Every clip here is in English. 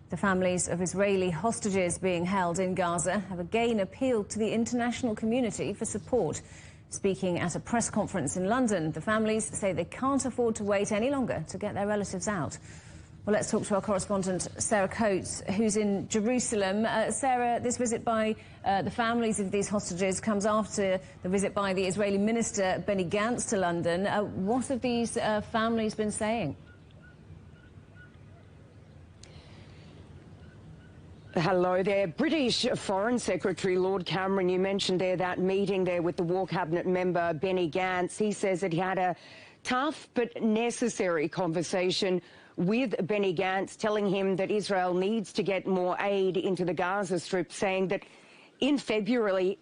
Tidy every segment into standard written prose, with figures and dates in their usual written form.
The families of Israeli hostages being held in Gaza have again appealed to the international community for support. Speaking at a press conference in London, the families say they can't afford to wait any longer to get their relatives out. Well, let's talk to our correspondent, Sarah Coates, who's in Jerusalem. Sarah, this visit by the families of these hostages comes after the visit by the Israeli minister, Benny Gantz, to London. What have these families been saying? Hello there. British Foreign Secretary Lord Cameron, you mentioned there that meeting there with the War Cabinet member Benny Gantz. He says that he had a tough but necessary conversation with Benny Gantz, telling him that Israel needs to get more aid into the Gaza Strip, saying that in February,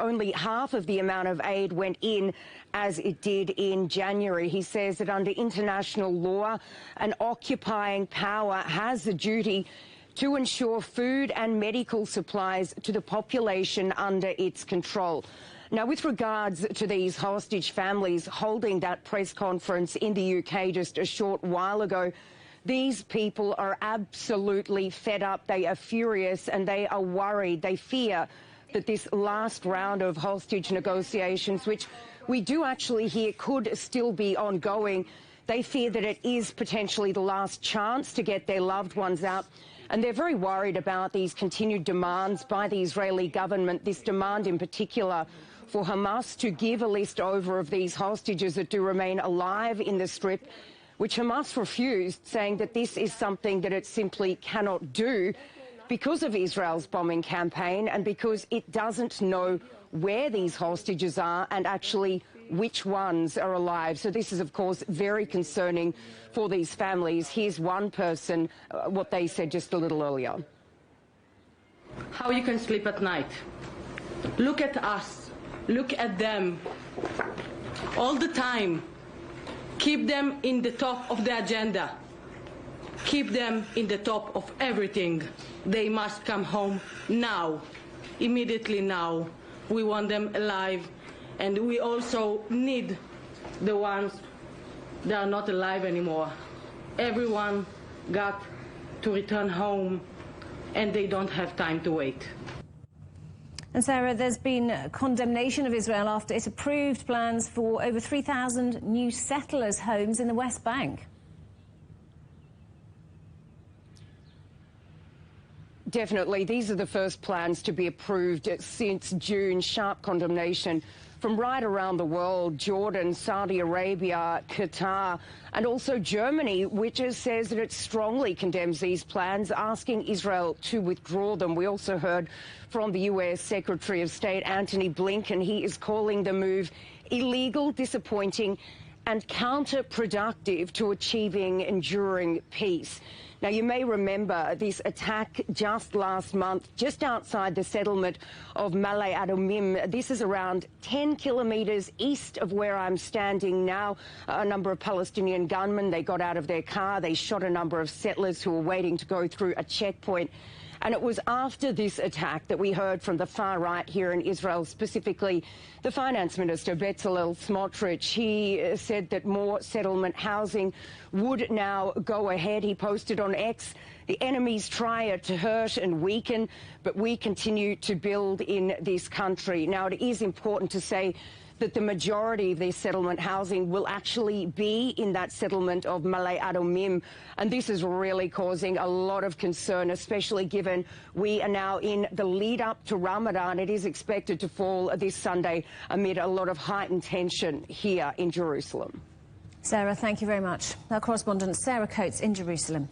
only half of the amount of aid went in as it did in January. He says that under international law, an occupying power has the duty to ensure food and medical supplies to the population under its control. Now, with regards to these hostage families holding that press conference in the UK just a short while ago, these people are absolutely fed up. They are furious and they are worried. They fear that this last round of hostage negotiations, which we do actually hear could still be ongoing, they fear that it is potentially the last chance to get their loved ones out. And they're very worried about these continued demands by the Israeli government, this demand in particular for Hamas to give a list over of these hostages that do remain alive in the Strip, which Hamas refused, saying that this is something that it simply cannot do because of Israel's bombing campaign and because it doesn't know where these hostages are and actually which ones are alive. So this is, of course, very concerning for these families. Here's one person, what they said just a little earlier. How you can sleep at night. Look at us. Look at them. All the time. Keep them in the top of the agenda. Keep them in the top of everything. They must come home now. Immediately now. We want them alive. And we also need the ones that are not alive anymore. Everyone got to return home, and they don't have time to wait. And Sarah, there's been condemnation of Israel after it approved plans for over 3,000 new settlers' homes in the West Bank. Definitely. These are the first plans to be approved since June. Sharp condemnation from right around the world: Jordan, Saudi Arabia, Qatar, and also Germany, which says that it strongly condemns these plans, asking Israel to withdraw them. We also heard from the US Secretary of State Antony Blinken. He is calling the move illegal, disappointing, and counterproductive to achieving enduring peace. Now, you may remember this attack just last month, just outside the settlement of Male Adumim. This is around 10 kilometres east of where I'm standing now. A number of Palestinian gunmen, they got out of their car, they shot a number of settlers who were waiting to go through a checkpoint. And it was after this attack that we heard from the far right here in Israel, specifically the Finance Minister, Bezalel Smotrich. He said that more settlement housing would now go ahead. He posted on X, "The enemies try to hurt and weaken, but we continue to build in this country." Now, it is important to say that the majority of this settlement housing will actually be in that settlement of Male Adumim. And this is really causing a lot of concern, especially given we are now in the lead up to Ramadan. It is expected to fall this Sunday amid a lot of heightened tension here in Jerusalem. Sarah, thank you very much. Our correspondent Sarah Coates in Jerusalem.